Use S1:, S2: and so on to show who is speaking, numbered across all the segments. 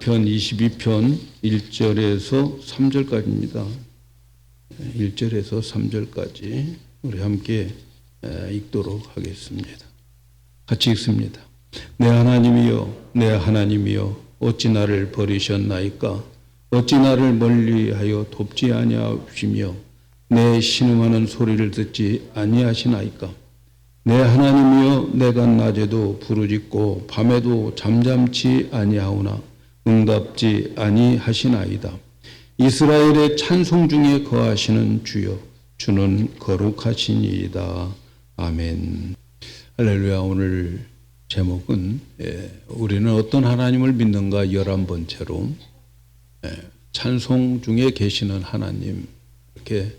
S1: 편 22편 1절에서 3절까지입니다. 1절에서 3절까지 우리 함께 읽도록 하겠습니다. 같이 읽습니다. 내 하나님이여, 내 하나님이여, 어찌 나를 버리셨나이까? 어찌 나를 멀리하여 돕지 아니하시며 내 신음하는 소리를 듣지 아니하시나이까? 내 하나님이여, 내가 낮에도 부르짖고 밤에도 잠잠치 아니하오나 응답지 아니하시나이다. 이스라엘의 찬송 중에 거하시는 주여, 주는 거룩하시니이다. 아멘. 할렐루야. 오늘 제목은 우리는 어떤 하나님을 믿는가 11번째로 찬송 중에 계시는 하나님, 이렇게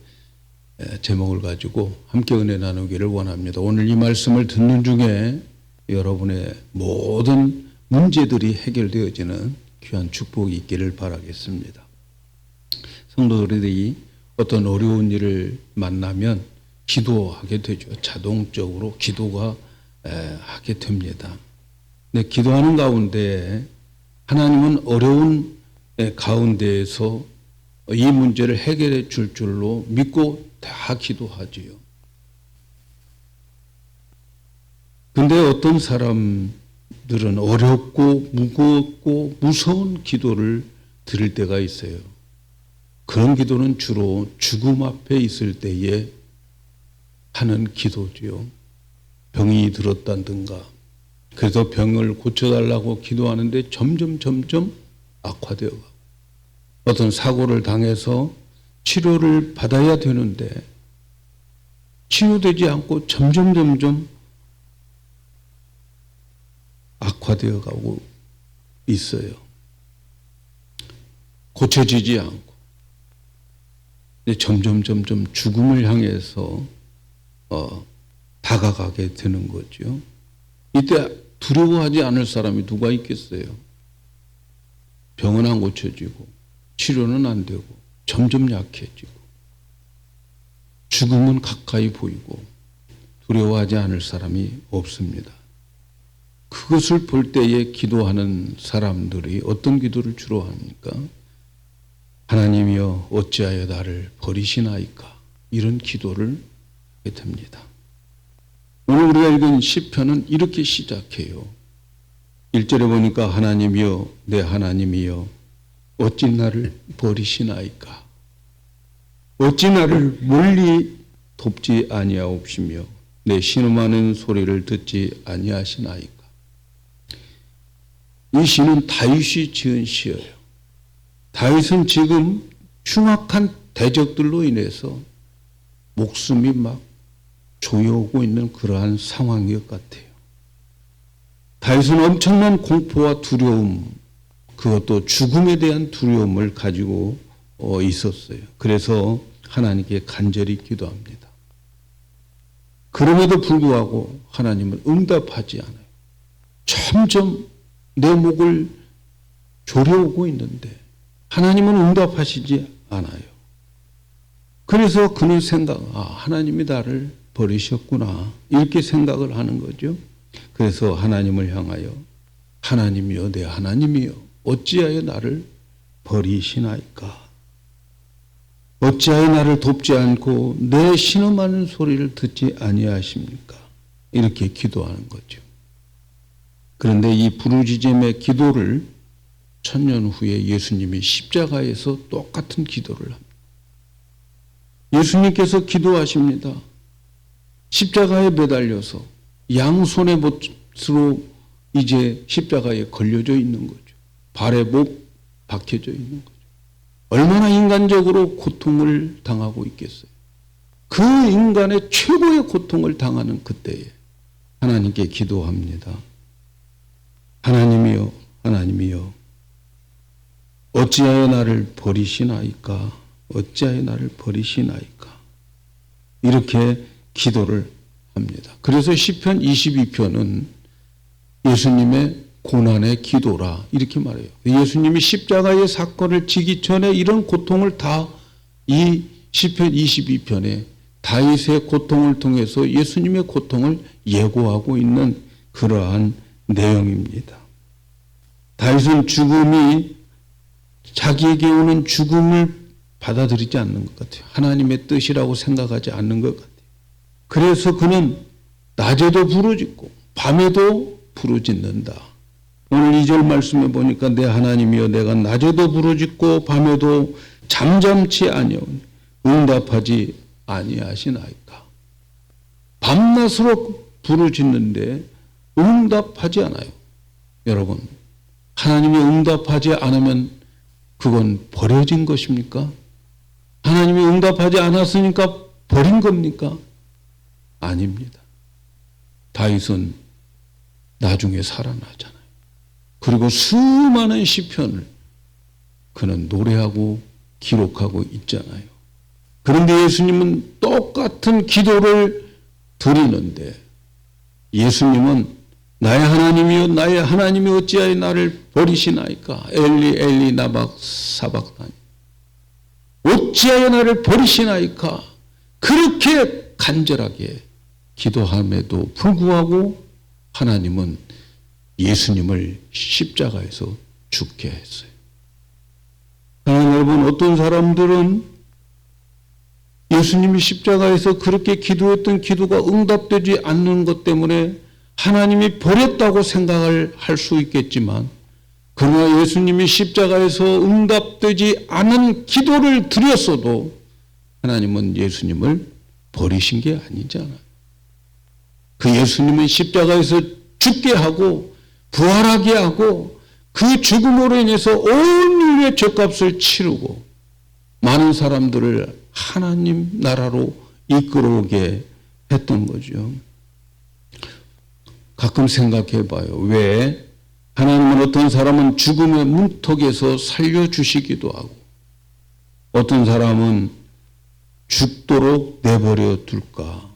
S1: 제목을 가지고 함께 은혜 나누기를 원합니다. 오늘 이 말씀을 듣는 중에 여러분의 모든 문제들이 해결되어지는 귀한 축복이 있기를 바라겠습니다. 성도들이 어떤 어려운 일을 만나면 기도하게 되죠. 자동적으로 기도가 하게 됩니다. 근데 기도하는 가운데 하나님은 어려운 가운데에서 이 문제를 해결해 줄 줄로 믿고 다 기도하지요. 근데 어떤 사람들은 어렵고 무겁고 무서운 기도를 드릴 때가 있어요. 그런 기도는 주로 죽음 앞에 있을 때에 하는 기도지요. 병이 들었다든가, 그래서 병을 고쳐달라고 기도하는데 점점 악화되어 가고, 어떤 사고를 당해서 치료를 받아야 되는데 치료되지 않고 점점 악화되어 가고 있어요. 고쳐지지 않고 점점 죽음을 향해서 다가가게 되는 거죠. 이때 두려워하지 않을 사람이 누가 있겠어요? 병은 안 고쳐지고 치료는 안 되고 점점 약해지고 죽음은 가까이 보이고 두려워하지 않을 사람이 없습니다. 그것을 볼 때에 기도하는 사람들이 어떤 기도를 주로 합니까? 하나님이여, 어찌하여 나를 버리시나이까? 이런 기도를 하게 됩니다. 오늘 우리가 읽은 시편은 이렇게 시작해요. 1절에 보니까 하나님이여, 내 하나님이여, 어찌 나를 버리시나이까? 어찌 나를 멀리 돕지 아니하옵시며 내 신음하는 소리를 듣지 아니하시나이까? 이 시는 다윗이 지은 시예요. 다윗은 지금 흉악한 대적들로 인해서 목숨이 막 조여오고 있는 그러한 상황인 것 같아요. 다윗은 엄청난 공포와 두려움, 그것도 죽음에 대한 두려움을 가지고 있었어요. 그래서 하나님께 간절히 기도합니다. 그럼에도 불구하고 하나님은 응답하지 않아요. 점점 내 목을 조려오고 있는데 하나님은 응답하시지 않아요. 그래서 그는 하나님이 나를 버리셨구나, 이렇게 생각을 하는 거죠. 그래서 하나님을 향하여 하나님이여, 내 하나님이여, 어찌하여 나를 버리시나이까? 어찌하여 나를 돕지 않고 내 신음하는 소리를 듣지 아니하십니까? 이렇게 기도하는 거죠. 그런데 이 부르짖음의 기도를 1000년 후에 예수님이 십자가에서 똑같은 기도를 합니다. 예수님께서 기도하십니다. 십자가에 매달려서 양손의 못으로 이제 십자가에 걸려져 있는 거죠. 발에 못 박혀져 있는 거죠. 얼마나 인간적으로 고통을 당하고 있겠어요. 그 인간의 최고의 고통을 당하는 그때에 하나님께 기도합니다. 하나님이여, 하나님이여, 어찌하여 나를 버리시나이까? 어찌하여 나를 버리시나이까? 이렇게 기도를 합니다. 그래서 시편 22편은 예수님의 고난의 기도라 이렇게 말해요. 예수님이 십자가의 사건을 지기 전에 이런 고통을 다 이 시편 22편에 다윗의 고통을 통해서 예수님의 고통을 예고하고 있는 그러한 내용입니다. 다윗은 자기에게 오는 죽음을 받아들이지 않는 것 같아요. 하나님의 뜻이라고 생각하지 않는 것 같아요. 그래서 그는 낮에도 부르짖고 밤에도 부르짖는다. 오늘 2절 말씀에 보니까 내 하나님이여 내가 낮에도 부르짖고 밤에도 잠잠치 아니하오니 응답하지 아니하시나이까. 밤낮으로 부르짖는데 응답하지 않아요. 여러분, 하나님이 응답하지 않으면 그건 버려진 것입니까? 하나님이 응답하지 않았으니까 버린 겁니까? 아닙니다. 다윗은 나중에 살아나잖아요. 그리고 수많은 시편을 그는 노래하고 기록하고 있잖아요. 그런데 예수님은 똑같은 기도를 드리는데 예수님은 나의 하나님이여 나의 하나님이 어찌하여 나를 버리시나이까. 엘리 엘리 나박 사박다니. 어찌하여 나를 버리시나이까. 그렇게 간절하게 기도함에도 불구하고 하나님은 예수님을 십자가에서 죽게 했어요. 사랑하는 여러분, 어떤 사람들은 예수님이 십자가에서 그렇게 기도했던 기도가 응답되지 않는 것 때문에 하나님이 버렸다고 생각을 할 수 있겠지만, 그러나 예수님이 십자가에서 응답되지 않은 기도를 드렸어도 하나님은 예수님을 버리신 게 아니잖아요. 그 예수님은 십자가에서 죽게 하고 부활하게 하고 그 죽음으로 인해서 온 인류의 죄값을 치르고 많은 사람들을 하나님 나라로 이끌어오게 했던 거죠. 가끔 생각해 봐요. 왜 하나님은 어떤 사람은 죽음의 문턱에서 살려주시기도 하고 어떤 사람은 죽도록 내버려 둘까?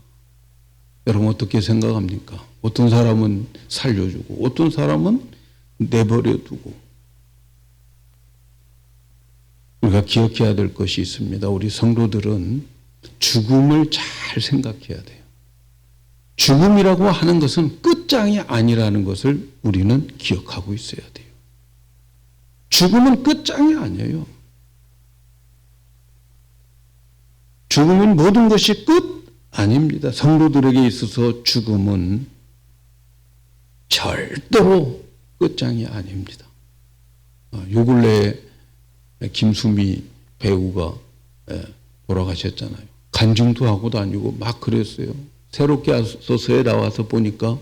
S1: 여러분 어떻게 생각합니까? 어떤 사람은 살려주고 어떤 사람은 내버려 두고. 우리가 기억해야 될 것이 있습니다. 우리 성도들은 죽음을 잘 생각해야 돼요. 죽음이라고 하는 것은 끝장이 아니라는 것을 우리는 기억하고 있어야 돼요. 죽음은 끝장이 아니에요. 죽음은 모든 것이 끝 아닙니다. 성도들에게 있어서 죽음은 절대로 끝장이 아닙니다. 요 근래에 김수미 배우가 돌아가셨잖아요. 간증도 하고 다니고 막 그랬어요. 새롭게 소서에 나와서 보니까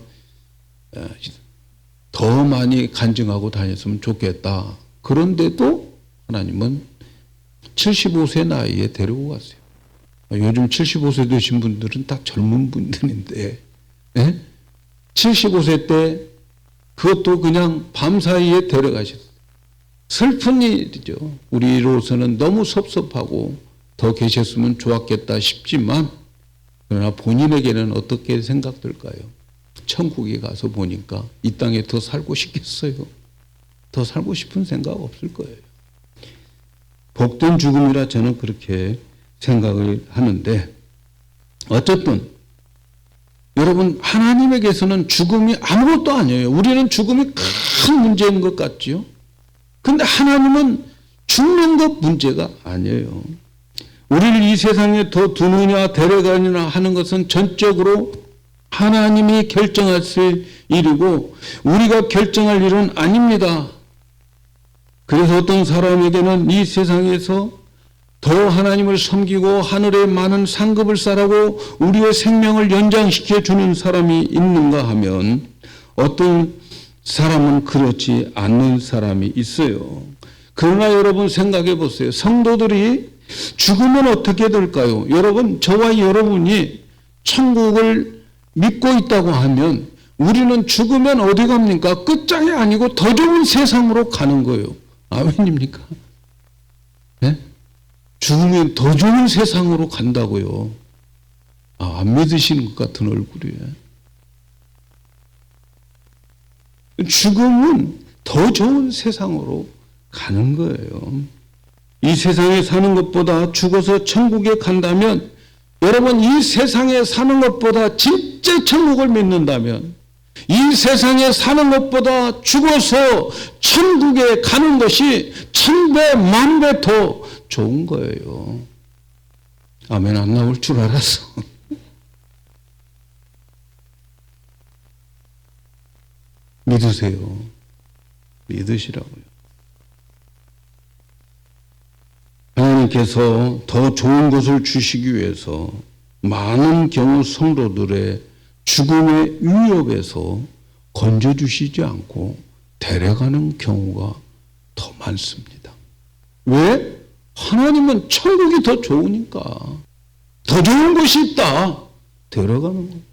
S1: 더 많이 간증하고 다녔으면 좋겠다. 그런데도 하나님은 75세 나이에 데리고 갔어요. 요즘 75세 되신 분들은 다 젊은 분들인데 75세 때 그것도 그냥 밤사이에 데려가셨어요. 슬픈 일이죠. 우리로서는 너무 섭섭하고 더 계셨으면 좋았겠다 싶지만 그러나 본인에게는 어떻게 생각될까요? 천국에 가서 보니까 이 땅에 더 살고 싶겠어요? 더 살고 싶은 생각 없을 거예요. 복된 죽음이라 저는 그렇게 생각을 하는데 어쨌든 여러분 하나님에게서는 죽음이 아무것도 아니에요. 우리는 죽음이 큰 문제인 것 같지요. 그런데 하나님은 죽는 것 문제가 아니에요. 우리를 이 세상에 더 두느냐 데려가느냐 하는 것은 전적으로 하나님이 결정하실 일이고 우리가 결정할 일은 아닙니다. 그래서 어떤 사람에게는 이 세상에서 더 하나님을 섬기고 하늘에 많은 상급을 쌓라고 우리의 생명을 연장시켜 주는 사람이 있는가 하면 어떤 사람은 그렇지 않는 사람이 있어요. 그러나 여러분 생각해 보세요. 성도들이 죽으면 어떻게 될까요? 여러분, 저와 여러분이 천국을 믿고 있다고 하면 우리는 죽으면 어디 갑니까? 끝장이 아니고 더 좋은 세상으로 가는 거예요. 아멘입니까? 네? 죽으면 더 좋은 세상으로 간다고요. 안 믿으시는 것 같은 얼굴이에요. 죽음은 더 좋은 세상으로 가는 거예요. 이 세상에 사는 것보다 죽어서 천국에 간다면 여러분 이 세상에 사는 것보다 진짜 천국을 믿는다면 이 세상에 사는 것보다 죽어서 천국에 가는 것이 천배 만배 더 좋은 거예요. 아멘 안 나올 줄 알았어. 믿으세요. 믿으시라고요. 하나님께서 더 좋은 것을 주시기 위해서 많은 경우 성도들의 죽음의 위협에서 건져주시지 않고 데려가는 경우가 더 많습니다. 왜? 하나님은 천국이 더 좋으니까. 더 좋은 것이 있다. 데려가는 겁니다.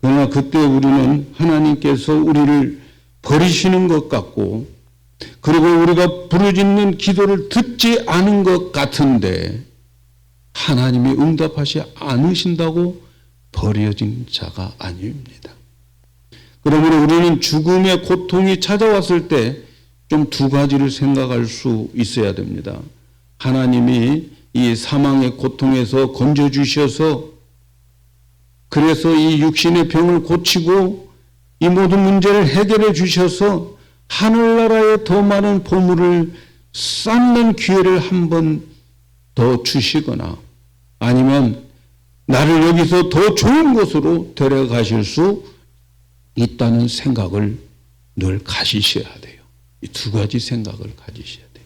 S1: 그러나 그때 우리는 하나님께서 우리를 버리시는 것 같고, 그리고 우리가 부르짖는 기도를 듣지 않은 것 같은데 하나님이 응답하지 않으신다고 버려진 자가 아닙니다. 그러므로 우리는 죽음의 고통이 찾아왔을 때 좀 두 가지를 생각할 수 있어야 됩니다. 하나님이 이 사망의 고통에서 건져주셔서 그래서 이 육신의 병을 고치고 이 모든 문제를 해결해 주셔서 하늘나라에 더 많은 보물을 쌓는 기회를 한 번 더 주시거나 아니면 나를 여기서 더 좋은 곳으로 데려가실 수 있다는 생각을 늘 가지셔야 돼요. 이 두 가지 생각을 가지셔야 돼요.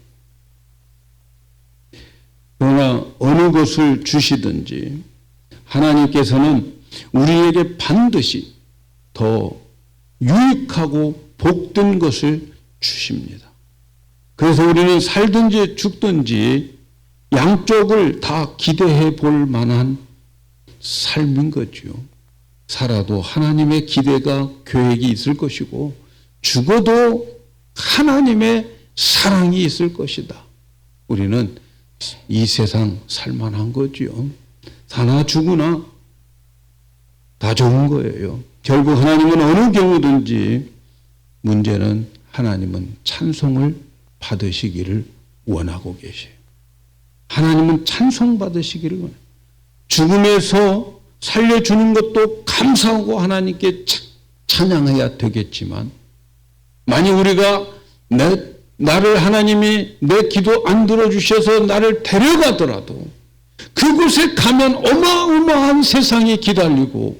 S1: 그러나 어느 것을 주시든지 하나님께서는 우리에게 반드시 더 유익하고 복된 것을 주십니다. 그래서 우리는 살든지 죽든지 양쪽을 다 기대해 볼 만한 삶인 거죠. 살아도 하나님의 기대가 계획이 있을 것이고 죽어도 하나님의 사랑이 있을 것이다. 우리는 이 세상 살만한 거죠. 사나 죽으나 다 좋은 거예요. 결국 하나님은 어느 경우든지 문제는 하나님은 찬송을 받으시기를 원하고 계세요. 하나님은 찬송 받으시기를 원해요. 죽음에서 살려주는 것도 감사하고 하나님께 찬양해야 되겠지만 만약 우리가 나를 하나님이 내 기도 안 들어주셔서 나를 데려가더라도 그곳에 가면 어마어마한 세상이 기다리고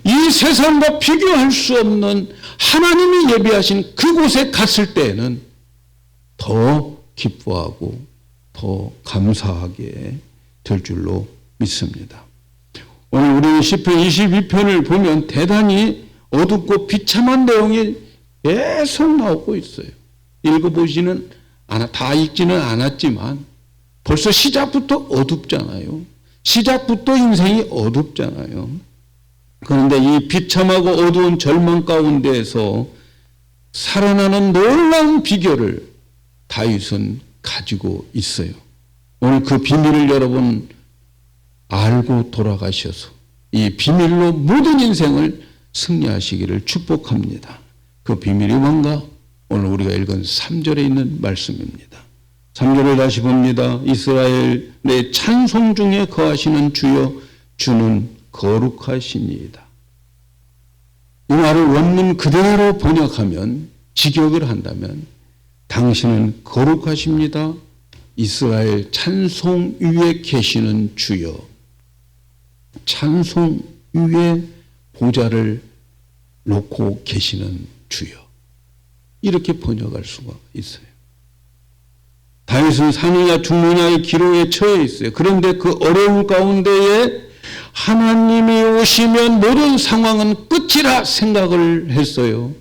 S1: 이 세상과 비교할 수 없는 하나님이 예비하신 그곳에 갔을 때에는 더 기뻐하고 더 감사하게 될 줄로 믿습니다. 오늘 우리는 시편 22편을 보면 대단히 어둡고 비참한 내용이 계속 나오고 있어요. 읽어보지는 다 읽지는 않았지만 벌써 시작부터 어둡잖아요. 시작부터 인생이 어둡잖아요. 그런데 이 비참하고 어두운 절망 가운데에서 살아나는 놀라운 비결을 다윗은 가지고 있어요. 오늘 그 비밀을 여러분 알고 돌아가셔서 이 비밀로 모든 인생을 승리하시기를 축복합니다. 그 비밀이 뭔가? 오늘 우리가 읽은 3절에 있는 말씀입니다. 3절을 다시 봅니다. 이스라엘 내 찬송 중에 거하시는 주여 주는 거룩하시니이다. 이 말을 원문 그대로 번역하면 직역을 한다면 당신은 거룩하십니다. 이스라엘 찬송 위에 계시는 주여. 찬송 위에 보좌를 놓고 계시는 주여. 이렇게 번역할 수가 있어요. 다윗은 사느냐 죽느냐의 기로에 처해 있어요. 그런데 그 어려움 가운데에 하나님이 오시면 모든 상황은 끝이라 생각을 했어요.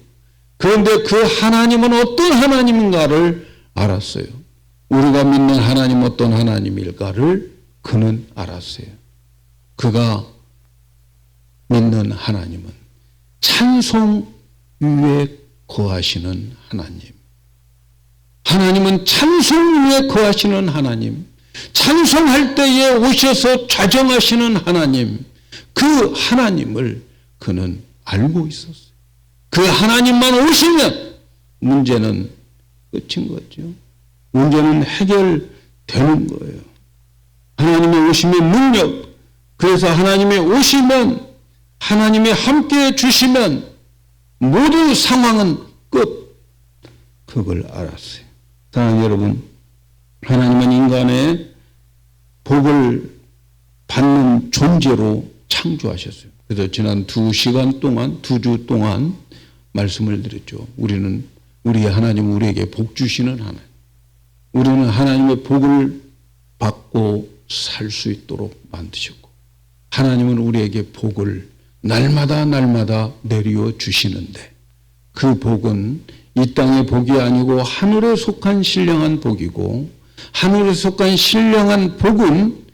S1: 그런데 그 하나님은 어떤 하나님인가를 알았어요. 우리가 믿는 하나님 어떤 하나님일까를 그는 알았어요. 그가 믿는 하나님은 찬송 위에 거하시는 하나님. 하나님은 찬송 위에 거하시는 하나님. 찬송할 때에 오셔서 좌정하시는 하나님. 그 하나님을 그는 알고 있었어요. 그 하나님만 오시면 문제는 끝인 거죠. 문제는 해결되는 거예요. 하나님의 오심의 능력. 그래서 하나님의 오시면 하나님이 함께 주시면 모두 상황은 끝. 그걸 알았어요. 사랑하는 여러분, 하나님은 인간의 복을 받는 존재로 창조하셨어요. 그래서 지난 2시간 동안, 2주 동안 말씀을 드렸죠. 우리 하나님은 우리에게 복 주시는 하나님. 우리는 하나님의 복을 받고 살 수 있도록 만드셨고, 하나님은 우리에게 복을 날마다 내려 주시는데, 그 복은 이 땅의 복이 아니고 하늘에 속한 신령한 복이고, 하늘에 속한 신령한 복은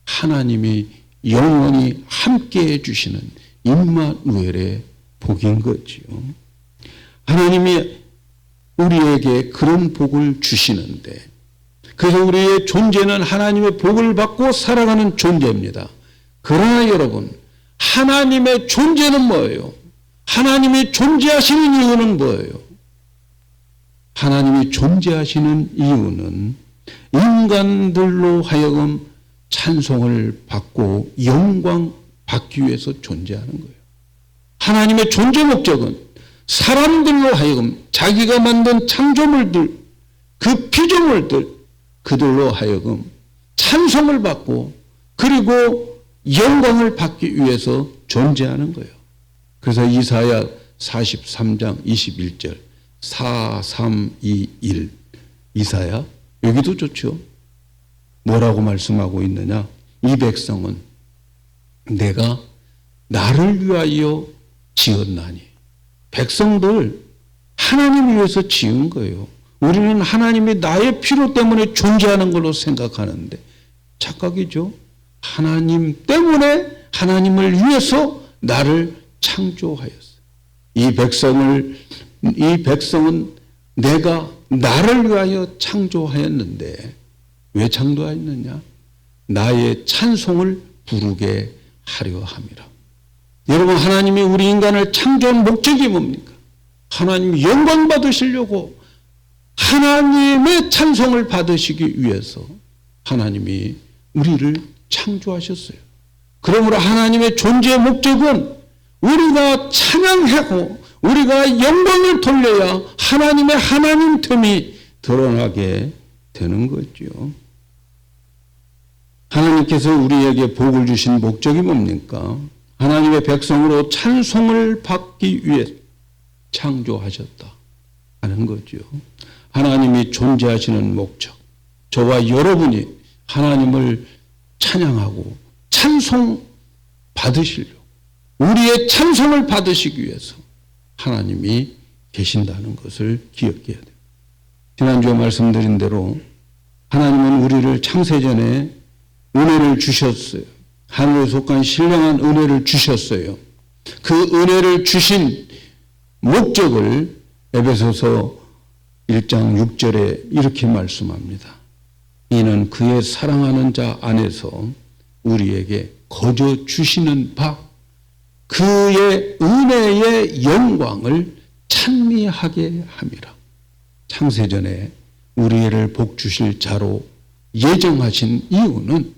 S1: 하나님이 영원히 함께해 주시는 임마누엘의 복인 거지요. 하나님이 우리에게 그런 복을 주시는데, 그래서 우리의 존재는 하나님의 복을 받고 살아가는 존재입니다. 그러나 여러분, 하나님의 존재는 뭐예요? 하나님이 존재하시는 이유는 뭐예요? 하나님이 존재하시는 이유는 인간들로 하여금 찬송을 받고 영광 받기 위해서 존재하는 거예요. 하나님의 존재 목적은 사람들로 하여금 자기가 만든 창조물들, 그 피조물들, 그들로 하여금 찬송을 받고 그리고 영광을 받기 위해서 존재하는 거예요. 그래서 이사야 43장 21절 4, 3, 2, 1 이사야, 여기도 좋죠. 뭐라고 말씀하고 있느냐? 이 백성은 내가 나를 위하여 지었나니. 백성들 하나님을 위해서 지은 거예요. 우리는 하나님이 나의 필요 때문에 존재하는 걸로 생각하는데 착각이죠. 하나님 때문에, 하나님을 위해서 나를 창조하였어요. 이 백성은 내가 나를 위하여 창조하였는데, 왜 창조하였느냐? 나의 찬송을 부르게 하려 함이라. 여러분, 하나님이 우리 인간을 창조한 목적이 뭡니까? 하나님이 영광 받으시려고, 하나님의 찬송을 받으시기 위해서 하나님이 우리를 창조하셨어요. 그러므로 하나님의 존재의 목적은 우리가 찬양하고 우리가 영광을 돌려야 하나님의 하나님됨이 드러나게 되는 거죠. 하나님께서 우리에게 복을 주신 목적이 뭡니까? 하나님의 백성으로 찬송을 받기 위해 창조하셨다 하는 거죠. 하나님이 존재하시는 목적, 저와 여러분이 하나님을 찬양하고 찬송 받으시려고, 우리의 찬송을 받으시기 위해서 하나님이 계신다는 것을 기억해야 돼요. 지난주에 말씀드린 대로 하나님은 우리를 창세전에 은혜를 주셨어요. 하늘에 속한 신령한 은혜를 주셨어요. 그 은혜를 주신 목적을 에베소서 1장 6절에 이렇게 말씀합니다. 이는 그의 사랑하는 자 안에서 우리에게 거저 주시는 바 그의 은혜의 영광을 찬미하게 함이라. 창세전에 우리를 복 주실 자로 예정하신 이유는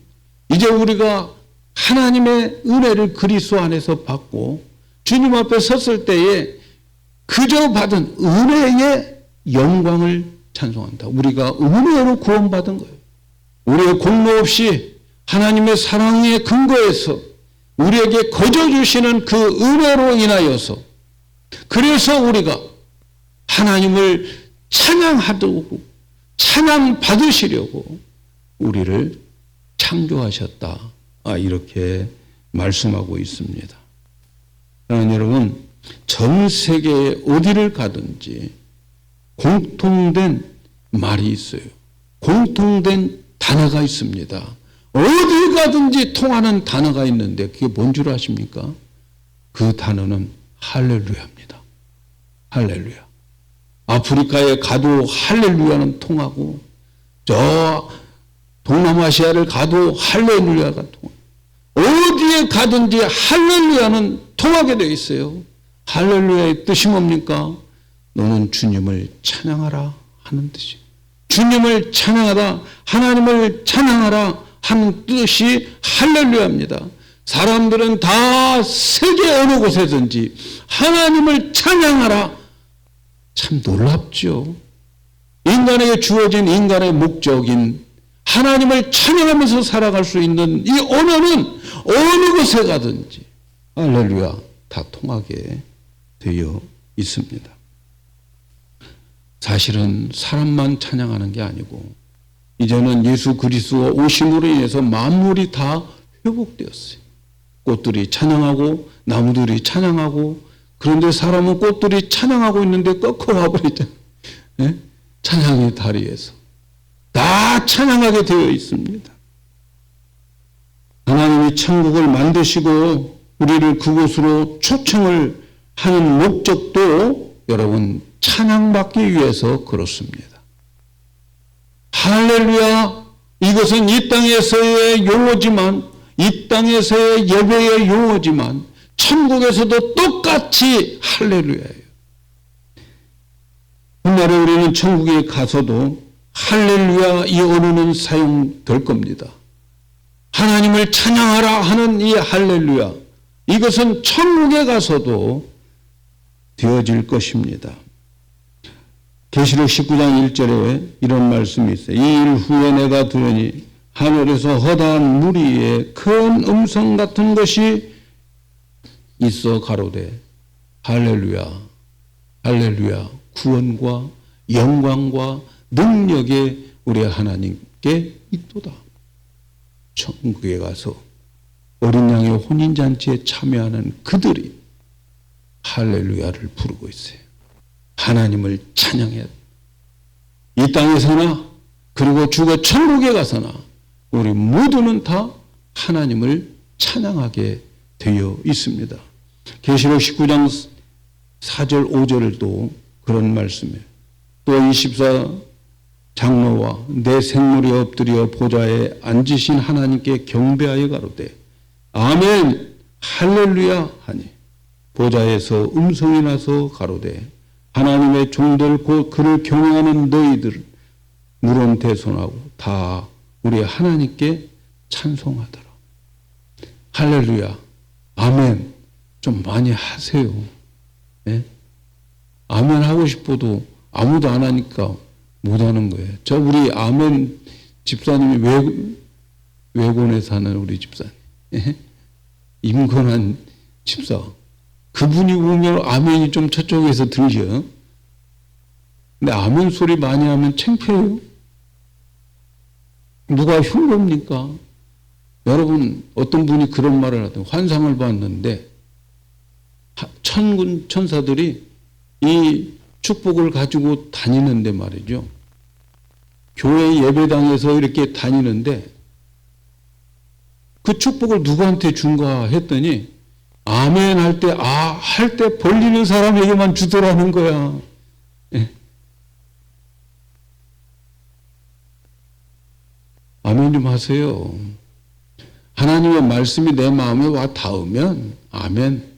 S1: 이제 우리가 하나님의 은혜를 그리스도 안에서 받고 주님 앞에 섰을 때에 그저 받은 은혜의 영광을 찬송한다. 우리가 은혜로 구원받은 거예요. 우리의 공로 없이 하나님의 사랑의 근거에서 우리에게 거저 주시는 그 은혜로 인하여서, 그래서 우리가 하나님을 찬양하고 찬양 받으시려고 우리를 창조하셨다. 이렇게 말씀하고 있습니다. 여러분, 전 세계에 어디를 가든지 공통된 말이 있어요. 공통된 단어가 있습니다. 어디 가든지 통하는 단어가 있는데 그게 뭔 줄 아십니까? 그 단어는 할렐루야입니다. 할렐루야. 아프리카에 가도 할렐루야는 통하고, 저 동남아시아를 가도 할렐루야가 통하고, 어디에 가든지 할렐루야는 통하게 되어 있어요. 할렐루야의 뜻이 뭡니까? 너는 주님을 찬양하라 하는 뜻이에요. 주님을 찬양하라, 하나님을 찬양하라 하는 뜻이 할렐루야입니다. 사람들은 다 세계 어느 곳에든지 하나님을 찬양하라. 참 놀랍죠. 인간에게 주어진 인간의 목적인 하나님을 찬양하면서 살아갈 수 있는 이 언어는 어느 곳에 가든지 할렐루야 다 통하게 되어 있습니다. 사실은 사람만 찬양하는 게 아니고 이제는 예수 그리스도 오심으로 인해서 만물이 다 회복되었어요. 꽃들이 찬양하고 나무들이 찬양하고, 그런데 사람은 꽃들이 찬양하고 있는데 꺾어 와버리잖아요. 네? 찬양의 다리에서 다 찬양하게 되어 있습니다. 하나님이 천국을 만드시고 우리를 그곳으로 초청을 하는 목적도 여러분 찬양받기 위해서 그렇습니다. 할렐루야. 이것은 이 땅에서의 용어지만, 이 땅에서의 예배의 용어지만 천국에서도 똑같이 할렐루야예요. 훗날에 우리는 천국에 가서도 할렐루야 이 언어는 사용될 겁니다. 하나님을 찬양하라 하는 이 할렐루야, 이것은 천국에 가서도 되어질 것입니다. 계시록 19장 1절에 이런 말씀이 있어요. 이 일 후에 내가 들으니 하늘에서 허다한 무리의 큰 음성 같은 것이 있어 가로되 할렐루야 할렐루야, 구원과 영광과 능력이 우리 하나님께 있도다. 천국에 가서 어린 양의 혼인잔치에 참여하는 그들이 할렐루야를 부르고 있어요. 하나님을 찬양해야 돼. 이 땅에서나 그리고 죽어 천국에 가서나 우리 모두는 다 하나님을 찬양하게 되어 있습니다. 계시록 19장 4절 5절도 그런 말씀이에요. 또 24 장로와 내 생물이 엎드려 보좌에 앉으신 하나님께 경배하여 가로되 아멘 할렐루야 하니 보좌에서 음성이 나서 가로되 하나님의 종들 곧 그를 경외하는 너희들 물은 대손하고 다 우리 하나님께 찬송하더라. 할렐루야 아멘 좀 많이 하세요. 네? 아멘 하고 싶어도 아무도 안 하니까 못하는 거예요. 저 우리 아멘 집사님이 외곤에 사는 우리 집사님, 임건한 집사, 그분이 오면 아멘이 좀 저쪽에서 들려. 근데 아멘 소리 많이 하면 창피해요. 누가 흉봅니까? 여러분 어떤 분이 그런 말을 하더라고요. 환상을 봤는데 천군 천사들이 이 축복을 가지고 다니는데 말이죠. 교회 예배당에서 이렇게 다니는데 그 축복을 누구한테 준가 했더니 아멘 할 때 할 때 벌리는 사람에게만 주더라는 거야. 예. 아멘 좀 하세요. 하나님의 말씀이 내 마음에 와 닿으면 아멘.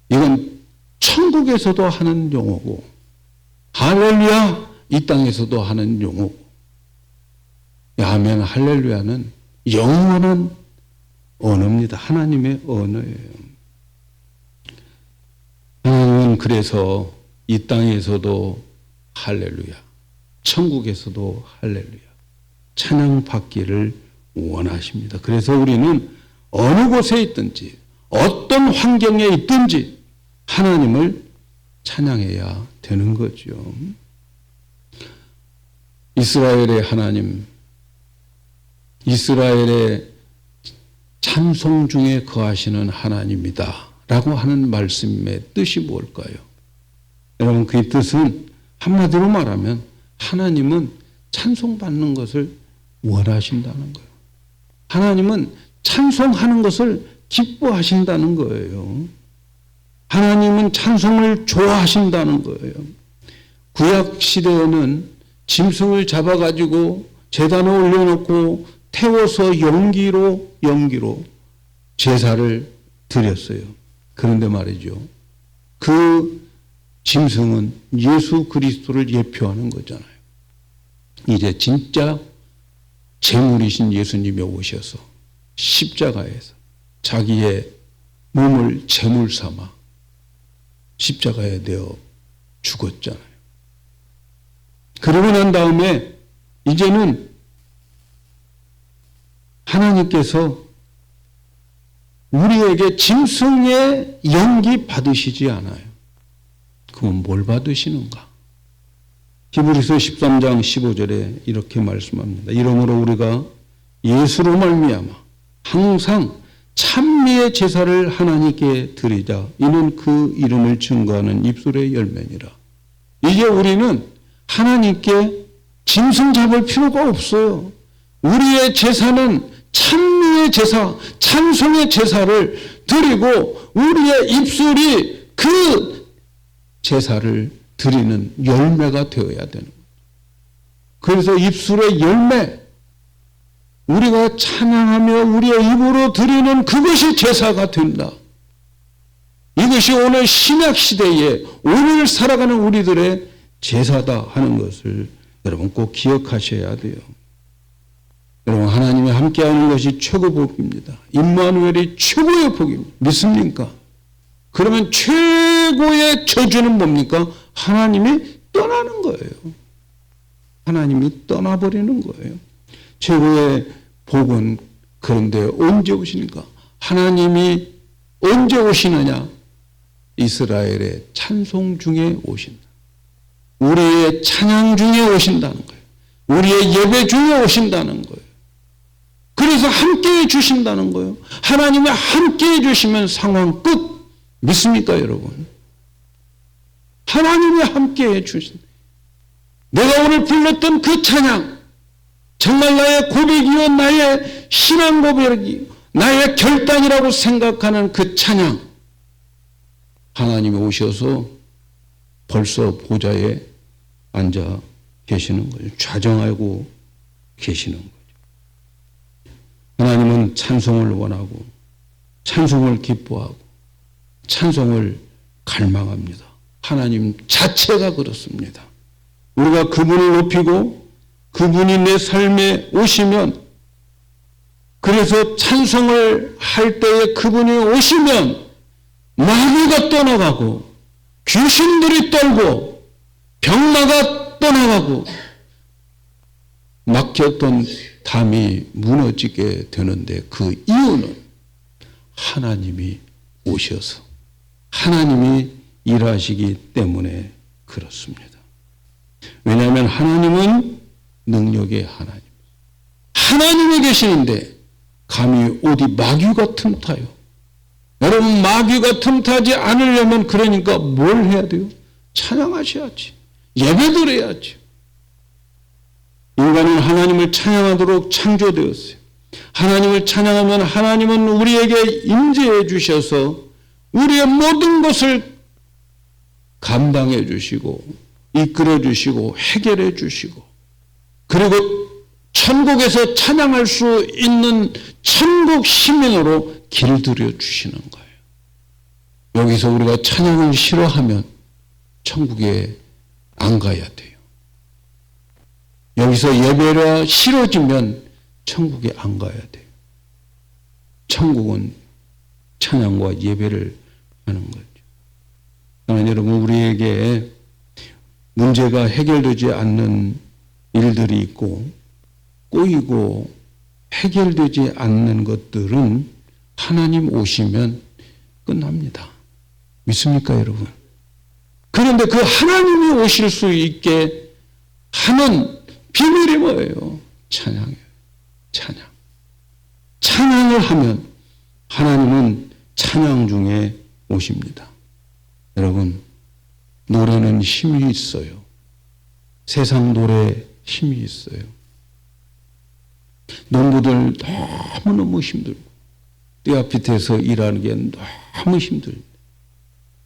S1: 이건 천국에서도 하는 용어고 할렐루야 이 땅에서도 하는 용어고, 아멘 할렐루야는 영원한 언어입니다. 하나님의 언어예요. 하나님은 그래서 이 땅에서도 할렐루야, 천국에서도 할렐루야 찬양받기를 원하십니다. 그래서 우리는 어느 곳에 있든지 어떤 환경에 있든지 하나님을 찬양해야 되는 거죠. 이스라엘의 하나님, 이스라엘의 찬송 중에 거하시는 하나님이다 라고 하는 말씀의 뜻이 뭘까요? 여러분 그 뜻은 한마디로 말하면 하나님은 찬송받는 것을 원하신다는 거예요. 하나님은 찬송하는 것을 기뻐하신다는 거예요. 하나님은 찬송을 좋아하신다는 거예요. 구약 시대에는 짐승을 잡아가지고 제단에 올려놓고 태워서 연기로 제사를 드렸어요. 그런데 말이죠, 그 짐승은 예수 그리스도를 예표하는 거잖아요. 이제 진짜 제물이신 예수님이 오셔서 십자가에서 자기의 몸을 제물 삼아 십자가에 내어 죽었잖아요. 그러고 난 다음에 이제는 하나님께서 우리에게 짐승의 연기 받으시지 않아요. 그건 뭘 받으시는가? 히브리서 13장 15절에 이렇게 말씀합니다. 이러므로 우리가 예수로 말미암아 항상 찬미의 제사를 하나님께 드리자. 이는 그 이름을 증거하는 입술의 열매니라. 이제 우리는 하나님께 짐승 잡을 필요가 없어요. 우리의 제사는 찬미의 제사, 찬송의 제사를 드리고 우리의 입술이 그 제사를 드리는 열매가 되어야 되는 거예요. 그래서 입술의 열매, 우리가 찬양하며 우리의 입으로 드리는 그것이 제사가 된다. 이것이 오늘 신약 시대에 오늘 살아가는 우리들의 제사다 하는 것을 여러분 꼭 기억하셔야 돼요. 여러분, 하나님이 함께하는 것이 최고 복입니다. 임마누엘이 최고의 복입니다. 믿습니까? 그러면 최고의 저주는 뭡니까? 하나님이 떠나는 거예요. 하나님이 떠나버리는 거예요. 최고의 복은 그런데 언제 오십니까? 하나님이 언제 오시느냐? 이스라엘의 찬송 중에 오신다. 우리의 찬양 중에 오신다는 거예요. 우리의 예배 중에 오신다는 거예요. 그래서 함께해 주신다는 거예요. 하나님이 함께해 주시면 상황 끝. 믿습니까, 여러분? 하나님이 함께해 주신. 내가 오늘 불렀던 그 찬양, 정말 나의 고백이요, 나의 신앙 고백이, 나의 결단이라고 생각하는 그 찬양, 하나님이 오셔서 벌써 보좌에 앉아 계시는 거예요. 좌정하고 계시는 거예요. 하나님은 찬송을 원하고 찬송을 기뻐하고 찬송을 갈망합니다. 하나님 자체가 그렇습니다. 우리가 그분을 높이고 그분이 내 삶에 오시면, 그래서 찬송을 할 때에 그분이 오시면 마귀가 떠나가고 귀신들이 떨고 병마가 떠나가고 막혔던 담이 무너지게 되는데, 그 이유는 하나님이 오셔서 하나님이 일하시기 때문에 그렇습니다. 왜냐하면 하나님은 능력의 하나님, 하나님이 계시는데 감히 어디 마귀가 틈타요? 여러분, 마귀가 틈타지 않으려면 그러니까 뭘 해야 돼요? 찬양하셔야지, 예배드려야지. 인간은 하나님을 찬양하도록 창조되었어요. 하나님을 찬양하면 하나님은 우리에게 임재해 주셔서 우리의 모든 것을 감당해 주시고 이끌어 주시고 해결해 주시고, 그리고 천국에서 찬양할 수 있는 천국 시민으로 길들여 주시는 거예요. 여기서 우리가 찬양을 싫어하면 천국에 안 가야 돼요. 여기서 예배가 싫어지면 천국에 안 가야 돼요. 천국은 찬양과 예배를 하는 거죠. 그러나 여러분, 우리에게 문제가 해결되지 않는 일들이 있고 꼬이고 해결되지 않는 것들은 하나님 오시면 끝납니다. 믿습니까, 여러분? 그런데 그 하나님이 오실 수 있게 하는 비밀이 뭐예요? 찬양이에요. 찬양. 찬양을 하면 하나님은 찬양 중에 오십니다. 여러분, 노래는 힘이 있어요. 세상 노래에 힘이 있어요. 농부들 너무너무 힘들고 떼아빛에서 일하는 게 너무 힘들고,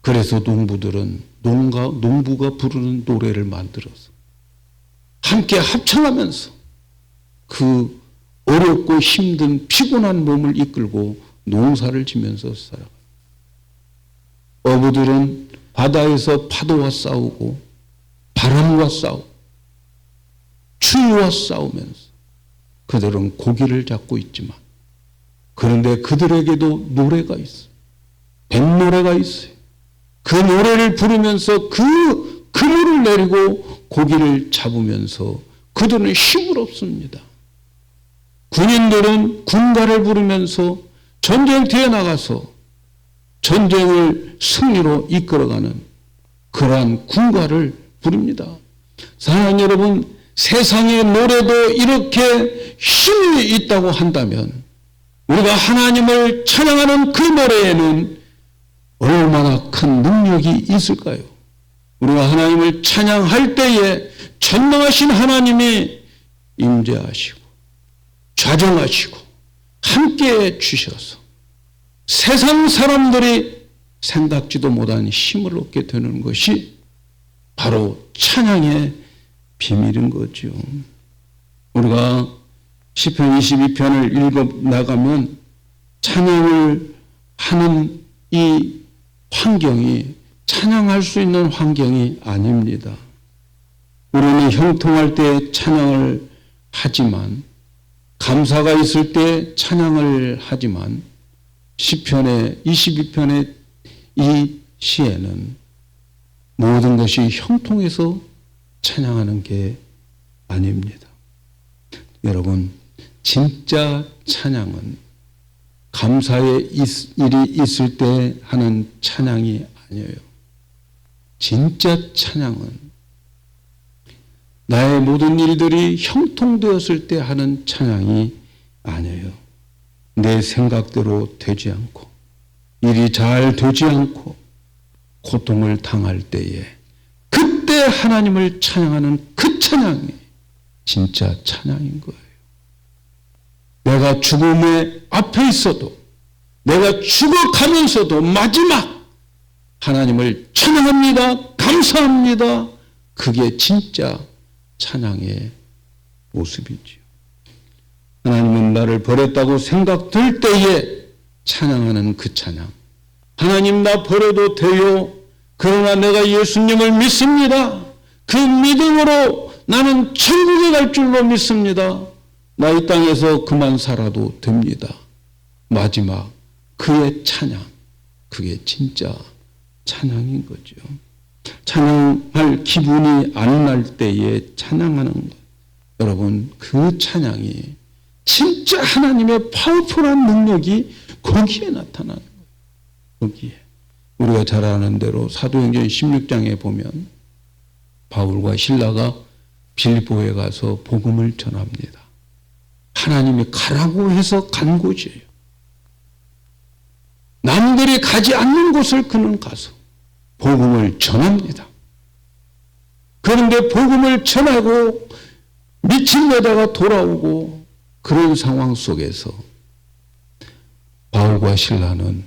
S1: 그래서 농부들은 농부가 부르는 노래를 만들어서 함께 합창하면서 그 어렵고 힘든 피곤한 몸을 이끌고 농사를 지면서 살아가요. 어부들은 바다에서 파도와 싸우고 바람과 싸우고 추위와 싸우면서 그들은 고기를 잡고 있지만 그런데 그들에게도 노래가 있어요. 뱃노래가 있어요. 그 노래를 부르면서 그 그물을 내리고 고기를 잡으면서 그들은 힘을 얻습니다. 군인들은 군가를 부르면서 전쟁터에 나가서 전쟁을 승리로 이끌어가는 그러한 군가를 부릅니다. 사랑하는 여러분, 세상의 노래도 이렇게 힘이 있다고 한다면 우리가 하나님을 찬양하는 그 노래에는 얼마나 큰 능력이 있을까요? 우리가 하나님을 찬양할 때에 전능하신 하나님이 임재하시고 좌정하시고 함께해 주셔서 세상 사람들이 생각지도 못한 힘을 얻게 되는 것이 바로 찬양의 비밀인 거죠. 우리가 시편 22편을 읽어 나가면 찬양을 하는 이 환경이 찬양할 수 있는 환경이 아닙니다. 우리는 형통할 때 찬양을 하지만, 감사가 있을 때 찬양을 하지만, 시편의 22편의 이 시에는 모든 것이 형통해서 찬양하는 게 아닙니다. 여러분, 진짜 찬양은 감사의 일이 있을 때 하는 찬양이 아니에요. 진짜 찬양은 나의 모든 일들이 형통되었을 때 하는 찬양이 아니에요. 내 생각대로 되지 않고 일이 잘 되지 않고 고통을 당할 때에 그때 하나님을 찬양하는 그 찬양이 진짜 찬양인 거예요. 내가 죽음의 앞에 있어도, 내가 죽어가면서도 마지막 하나님을 찬양합니다. 감사합니다. 그게 진짜 찬양의 모습이죠. 하나님은 나를 버렸다고 생각될 때에 찬양하는 그 찬양. 하나님, 나 버려도 돼요. 그러나 내가 예수님을 믿습니다. 그 믿음으로 나는 천국에 갈 줄로 믿습니다. 나 이 땅에서 그만 살아도 됩니다. 마지막 그의 찬양, 그게 진짜 찬양인 거죠. 찬양할 기분이 안 날 때에 찬양하는 것. 여러분, 그 찬양이 진짜 하나님의 파워풀한 능력이 거기에 나타나는 거예요. 거기에. 우리가 잘 아는 대로 사도행전 16장에 보면 바울과 실라가 빌보에 가서 복음을 전합니다. 하나님이 가라고 해서 간 곳이에요. 남들이 가지 않는 곳을 그는 가서 복음을 전합니다. 그런데 복음을 전하고 미친 여자가 돌아오고 그런 상황 속에서 바울과 실라는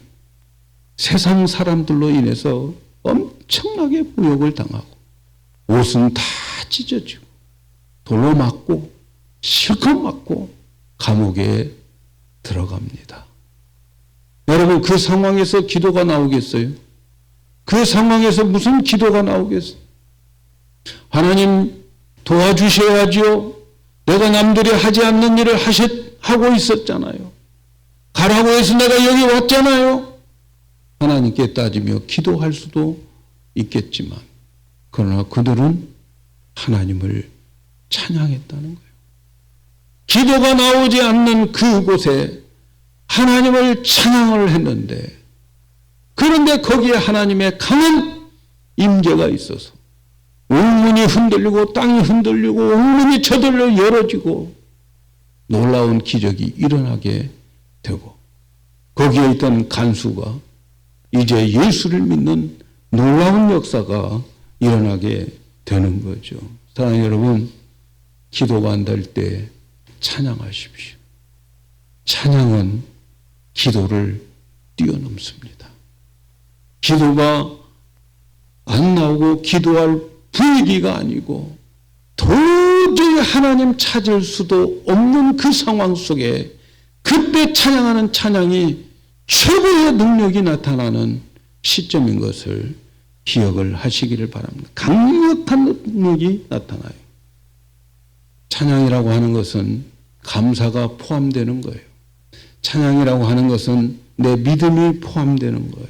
S1: 세상 사람들로 인해서 엄청나게 모욕을 당하고 옷은 다 찢어지고 돌로 맞고 실컷 맞고 감옥에 들어갑니다. 여러분, 그 상황에서 기도가 나오겠어요? 그 상황에서 무슨 기도가 나오겠어요? 하나님 도와주셔야지요. 내가 남들이 하지 않는 일을 하고 있었잖아요. 가라고 해서 내가 여기 왔잖아요. 하나님께 따지며 기도할 수도 있겠지만, 그러나 그들은 하나님을 찬양했다는 거예요. 기도가 나오지 않는 그곳에 하나님을 찬양을 했는데, 그런데 거기에 하나님의 강한 임재가 있어서 옥문이 흔들리고 땅이 흔들리고 옥문이 저절로 열어지고 놀라운 기적이 일어나게 되고, 거기에 있던 간수가 이제 예수를 믿는 놀라운 역사가 일어나게 되는 거죠. 사랑하는 여러분, 기도가 안 될 때 찬양하십시오. 찬양은 기도를 뛰어넘습니다. 기도가 안 나오고 기도할 분위기가 아니고 도저히 하나님 찾을 수도 없는 그 상황 속에 그때 찬양하는 찬양이 최고의 능력이 나타나는 시점인 것을 기억을 하시기를 바랍니다. 강력한 능력이 나타나요. 찬양이라고 하는 것은 감사가 포함되는 거예요. 찬양이라고 하는 것은 내 믿음이 포함되는 거예요.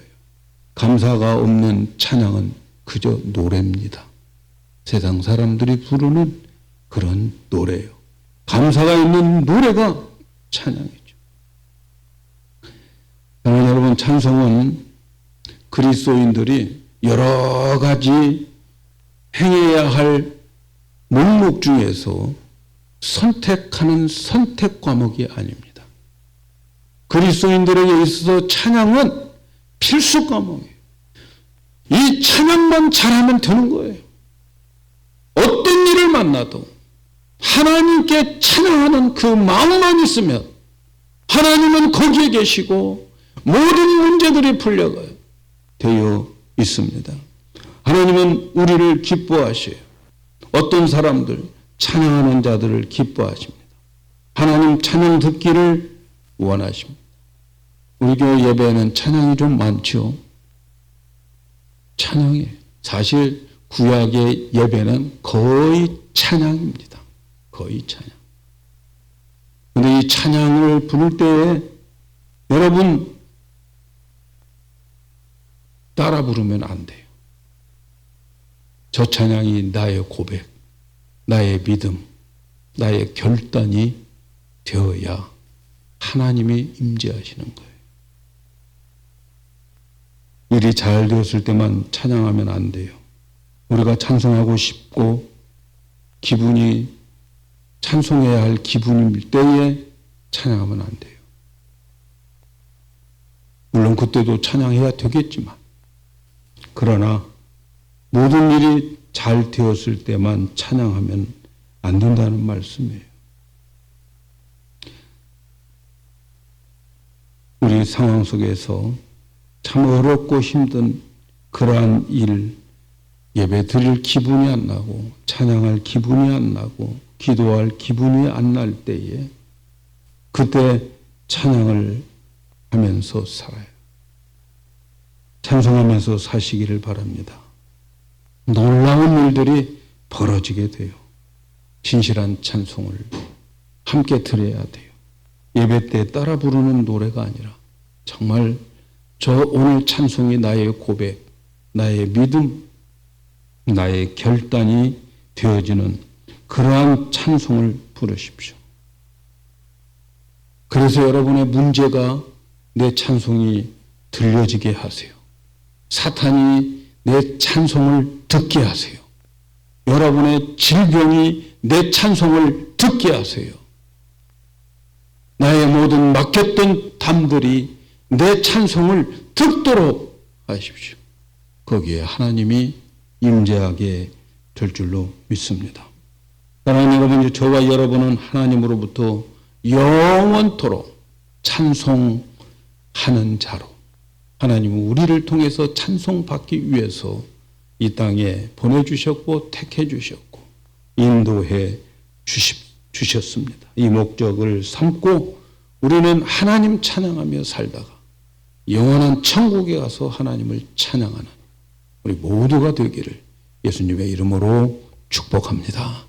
S1: 감사가 없는 찬양은 그저 노래입니다. 세상 사람들이 부르는 그런 노래예요. 감사가 있는 노래가 찬양이죠. 여러분, 찬송은 그리스도인들이 여러 가지 행해야 할 목록 중에서 선택하는 선택 과목이 아닙니다. 그리스도인들에게 있어서 찬양은 필수 과목이에요. 이 찬양만 잘하면 되는 거예요. 어떤 일을 만나도 하나님께 찬양하는 그 마음만 있으면 하나님은 거기에 계시고 모든 문제들이 풀려가요. 되어 있습니다. 하나님은 우리를 기뻐하셔요. 어떤 사람들 찬양하는 자들을 기뻐하십니다. 하나님 찬양 듣기를 원하십니다. 우리 교회 예배에는 찬양이 좀 많죠. 찬양이에요. 사실 구약의 예배는 거의 찬양입니다. 거의 찬양. 그런데 이 찬양을 부를 때에 여러분 따라 부르면 안 돼요. 저 찬양이 나의 고백, 나의 믿음, 나의 결단이 되어야 하나님이 임재하시는 거예요. 일이 잘 되었을 때만 찬양하면 안 돼요. 우리가 찬송하고 싶고 기분이 찬송해야 할 기분일 때에 찬양하면 안 돼요. 물론 그때도 찬양해야 되겠지만 그러나 모든 일이 잘 되었을 때만 찬양하면 안 된다는 말씀이에요. 우리 상황 속에서 참 어렵고 힘든 그러한 일, 예배 드릴 기분이 안 나고 찬양할 기분이 안 나고 기도할 기분이 안 날 때에 그때 찬양을 하면서 살아요. 찬송하면서 사시기를 바랍니다. 놀라운 일들이 벌어지게 돼요. 진실한 찬송을 함께 드려야 돼요. 예배 때 따라 부르는 노래가 아니라 정말 저 오늘 찬송이 나의 고백, 나의 믿음, 나의 결단이 되어지는 그러한 찬송을 부르십시오. 그래서 여러분의 문제가 내 찬송이 들려지게 하세요. 사탄이 내 찬송을 듣게 하세요. 여러분의 질병이 내 찬송을 듣게 하세요. 나의 모든 막혔던 담들이 내 찬송을 듣도록 하십시오. 거기에 하나님이 임재하게 될 줄로 믿습니다. 사랑하는 여러분, 저와 여러분은 하나님으로부터 영원토록 찬송하는 자로 하나님은 우리를 통해서 찬송받기 위해서 이 땅에 보내주셨고 택해 주셨고 인도해 주셨습니다. 이 목적을 삼고 우리는 하나님 찬양하며 살다가 영원한 천국에 가서 하나님을 찬양하는 우리 모두가 되기를 예수님의 이름으로 축복합니다.